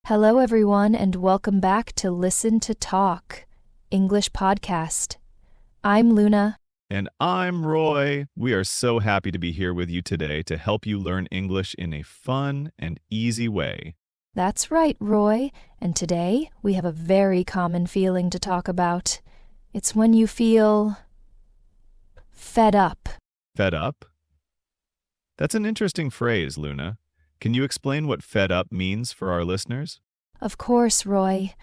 Hello, everyone, and welcome back to Listen to Talk, English podcast. I'm Luna. And I'm Roy. We are so happy to be here with you today to help you learn English in a fun and easy way. That's right, Roy. And today we have a very common feeling to talk about. It's when you feel fed up. Fed up? That's an interesting phrase, Luna. Can you explain what fed up means for our listeners? Of course, Roy.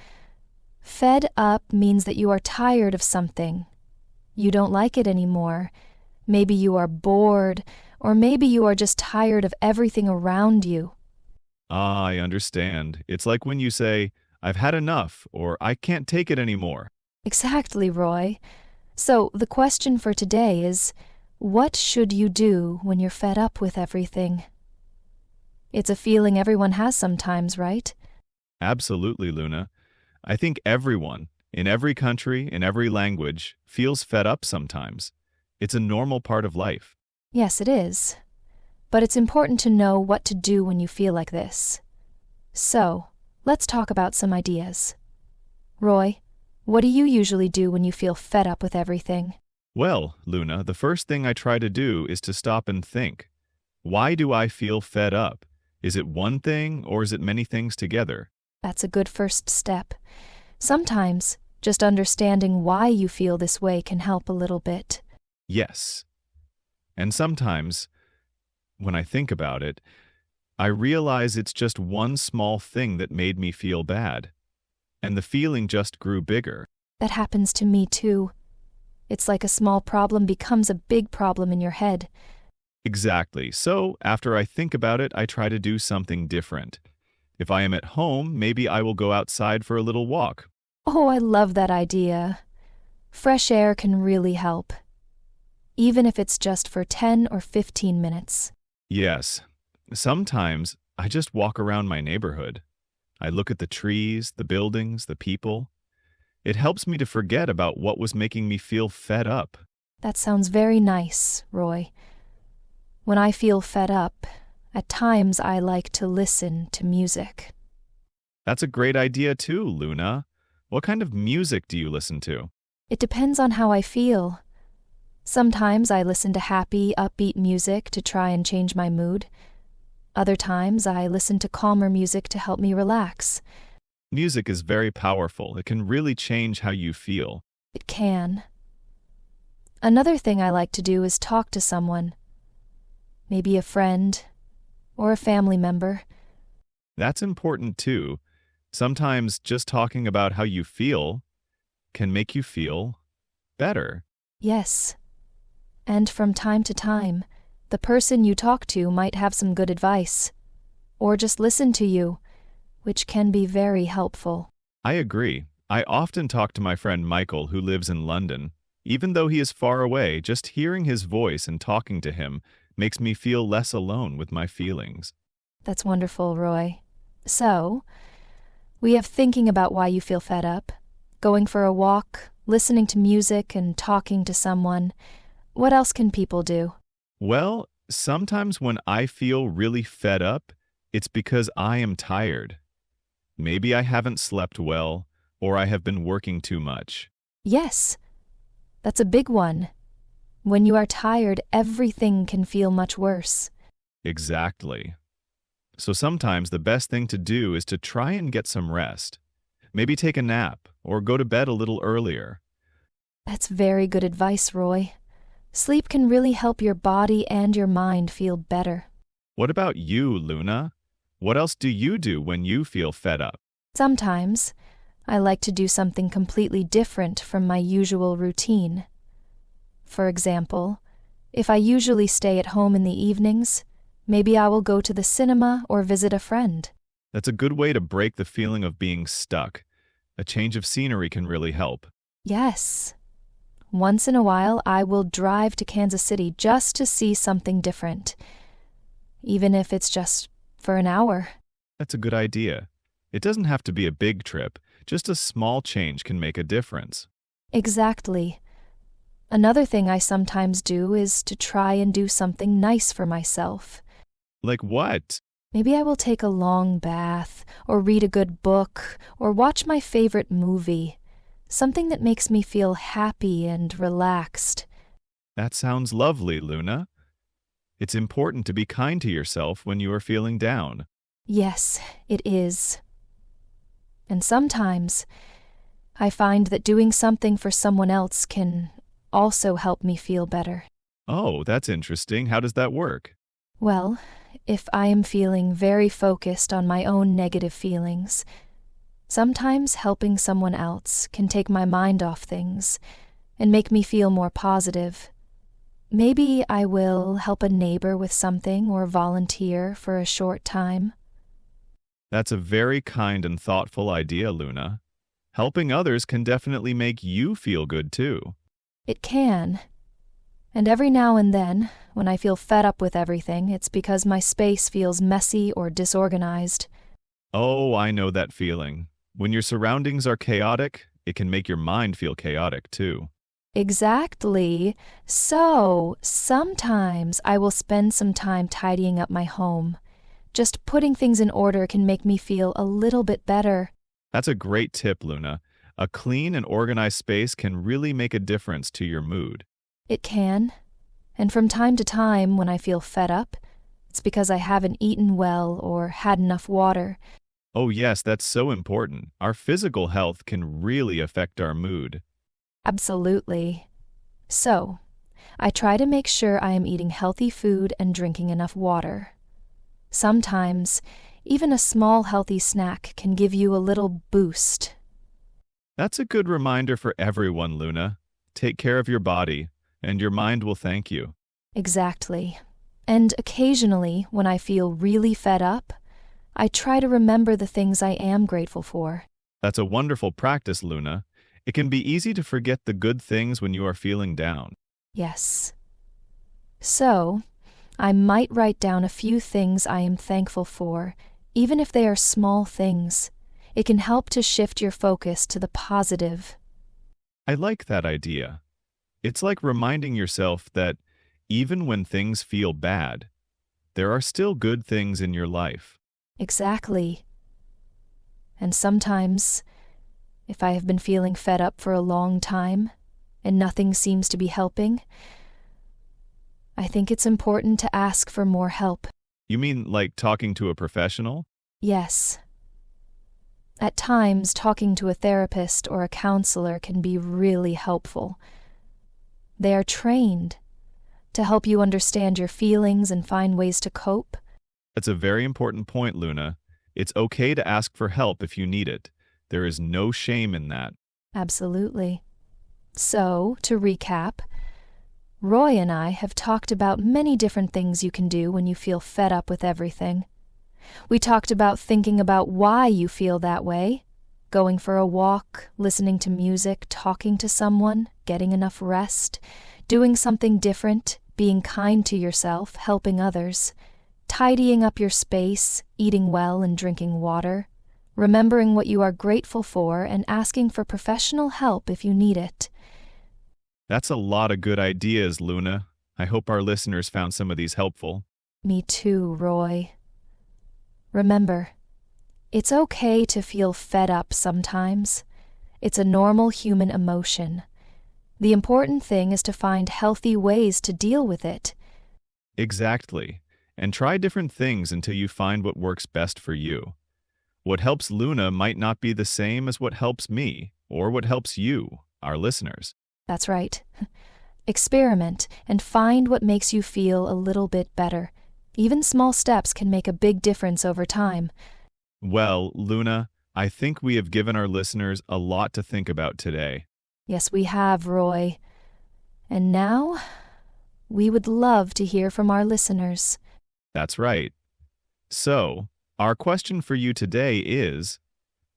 Fed up means that you are tired of something. You don't like it anymore. Maybe you are bored, or maybe you are just tired of everything around you. Ah, I understand. It's like when you say, I've had enough, or I can't take it anymore. Exactly, Roy. So the question for today is, what should you do when you're fed up with everything? It's a feeling everyone has sometimes, right? Absolutely, Luna. I think everyone, in every country, in every language, feels fed up sometimes. It's a normal part of life. Yes, it is. But it's important to know what to do when you feel like this. So, let's talk about some ideas. Roy, what do you usually do when you feel fed up with everything? Well, Luna, the first thing I try to do is to stop and think. Why do I feel fed up? Is it one thing or is it many things together? That's a good first step. Sometimes, just understanding why you feel this way can help a little bit. Yes. And sometimes, when I think about it, I realize it's just one small thing that made me feel bad. And the feeling just grew bigger. That happens to me too. It's like a small problem becomes a big problem in your head. Exactly. So, after I think about it, I try to do something different. If I am at home, maybe I will go outside for a little walk. Oh, I love that idea. Fresh air can really help, even if it's just for 10 or 15 minutes. Yes. Sometimes I just walk around my neighborhood. I look at the trees, the buildings, the people. It helps me to forget about what was making me feel fed up. That sounds very nice, Roy. When I feel fed up, at times I like to listen to music. That's a great idea too, Luna. What kind of music do you listen to? It depends on how I feel. Sometimes I listen to happy, upbeat music to try and change my mood. Other times I listen to calmer music to help me relax. Music is very powerful. It can really change how you feel. It can. Another thing I like to do is talk to someone. Maybe a friend or a family member. That's important too. Sometimes just talking about how you feel can make you feel better. Yes. And from time to time, the person you talk to might have some good advice, or just listen to you, which can be very helpful. I agree. I often talk to my friend Michael, who lives in London. Even though he is far away, just hearing his voice and talking to him makes me feel less alone with my feelings. That's wonderful, Roy. So, we have thinking about why you feel fed up, going for a walk, listening to music, and talking to someone. What else can people do? Well, sometimes when I feel really fed up, it's because I am tired. Maybe I haven't slept well, or I have been working too much. Yes, that's a big one. When you are tired, everything can feel much worse. Exactly. So sometimes the best thing to do is to try and get some rest. Maybe take a nap, or go to bed a little earlier. That's very good advice, Roy. Sleep can really help your body and your mind feel better. What about you, Luna? What else do you do when you feel fed up? Sometimes, I like to do something completely different from my usual routine. For example, if I usually stay at home in the evenings, maybe I will go to the cinema or visit a friend. That's a good way to break the feeling of being stuck. A change of scenery can really help. Yes. Once in a while, I will drive to Kansas City just to see something different, even if it's just for an hour. That's a good idea. It doesn't have to be a big trip. Just a small change can make a difference. Exactly. Another thing I sometimes do is to try and do something nice for myself. Like what? Maybe I will take a long bath, or read a good book, or watch my favorite movie. Something that makes me feel happy and relaxed. That sounds lovely, Luna. It's important to be kind to yourself when you are feeling down. Yes, it is. And sometimes I find that doing something for someone else can also help me feel better. Oh, that's interesting. How does that work? Well, if I am feeling very focused on my own negative feelings, sometimes helping someone else can take my mind off things and make me feel more positive. Maybe I will help a neighbor with something or volunteer for a short time. That's a very kind and thoughtful idea, Luna. Helping others can definitely make you feel good too. It can. And every now and then, when I feel fed up with everything, it's because my space feels messy or disorganized. Oh, I know that feeling. When your surroundings are chaotic, it can make your mind feel chaotic too. Exactly. So, sometimes I will spend some time tidying up my home. Just putting things in order can make me feel a little bit better. That's a great tip, Luna. A clean and organized space can really make a difference to your mood. It can. And from time to time, when I feel fed up, it's because I haven't eaten well or had enough water. Oh yes, that's so important. Our physical health can really affect our mood. Absolutely. So, I try to make sure I am eating healthy food and drinking enough water. Sometimes, even a small healthy snack can give you a little boost. That's a good reminder for everyone, Luna. Take care of your body, and your mind will thank you. Exactly. And occasionally, when I feel really fed up, I try to remember the things I am grateful for. That's a wonderful practice, Luna. It can be easy to forget the good things when you are feeling down. Yes. So, I might write down a few things I am thankful for, even if they are small things. It can help to shift your focus to the positive. I like that idea. It's like reminding yourself that even when things feel bad, there are still good things in your life. Exactly. And sometimes, if I have been feeling fed up for a long time and nothing seems to be helping, I think it's important to ask for more help. You mean like talking to a professional? Yes. At times, talking to a therapist or a counselor can be really helpful. They are trained to help you understand your feelings and find ways to cope. That's a very important point, Luna. It's okay to ask for help if you need it. There is no shame in that. Absolutely. So, to recap, Roy and I have talked about many different things you can do when you feel fed up with everything. We talked about thinking about why you feel that way, going for a walk, listening to music, talking to someone, getting enough rest, doing something different, being kind to yourself, helping others, tidying up your space, eating well and drinking water, remembering what you are grateful for, and asking for professional help if you need it. That's a lot of good ideas, Luna. I hope our listeners found some of these helpful. Me too, Roy. Remember, it's okay to feel fed up sometimes. It's a normal human emotion. The important thing is to find healthy ways to deal with it. Exactly. And try different things until you find what works best for you. What helps Luna might not be the same as what helps me, or what helps you, our listeners. That's right. Experiment and find what makes you feel a little bit better. Even small steps can make a big difference over time. Well, Luna, I think we have given our listeners a lot to think about today. Yes, we have, Roy. And now, we would love to hear from our listeners. That's right. So, our question for you today is,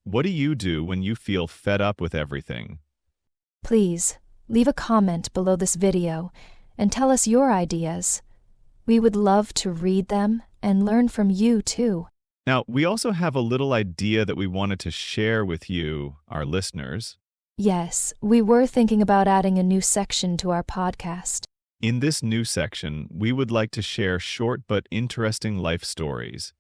what do you do when you feel fed up with everything? Please, leave a comment below this video and tell us your ideas. We would love to read them and learn from you too. Now, we also have a little idea that we wanted to share with you, our listeners. Yes, we were thinking about adding a new section to our podcast. In this new section, we would like to share short but interesting life stories.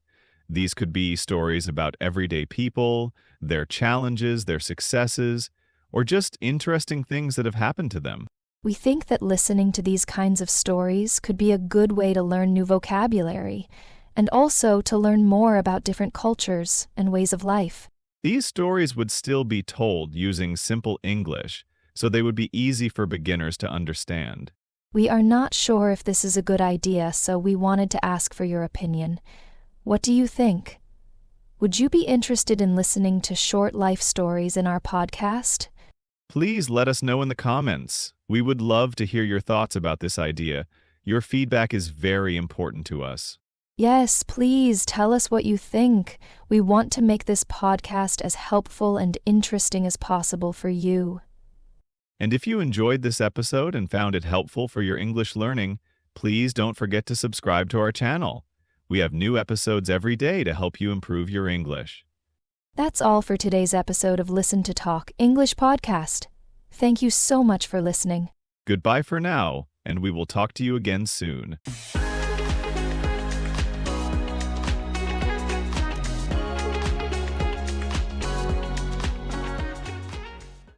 These could be stories about everyday people, their challenges, their successes, or just interesting things that have happened to them. We think that listening to these kinds of stories could be a good way to learn new vocabulary, and also to learn more about different cultures and ways of life. These stories would still be told using simple English, so they would be easy for beginners to understand. We are not sure if this is a good idea, so we wanted to ask for your opinion. What do you think? Would you be interested in listening to short life stories in our podcast? Please let us know in the comments. We would love to hear your thoughts about this idea. Your feedback is very important to us. Yes, please tell us what you think. We want to make this podcast as helpful and interesting as possible for you. And if you enjoyed this episode and found it helpful for your English learning, please don't forget to subscribe to our channel. We have new episodes every day to help you improve your English. That's all for today's episode of Listen to Talk English Podcast. Thank you so much for listening. Goodbye for now, and we will talk to you again soon.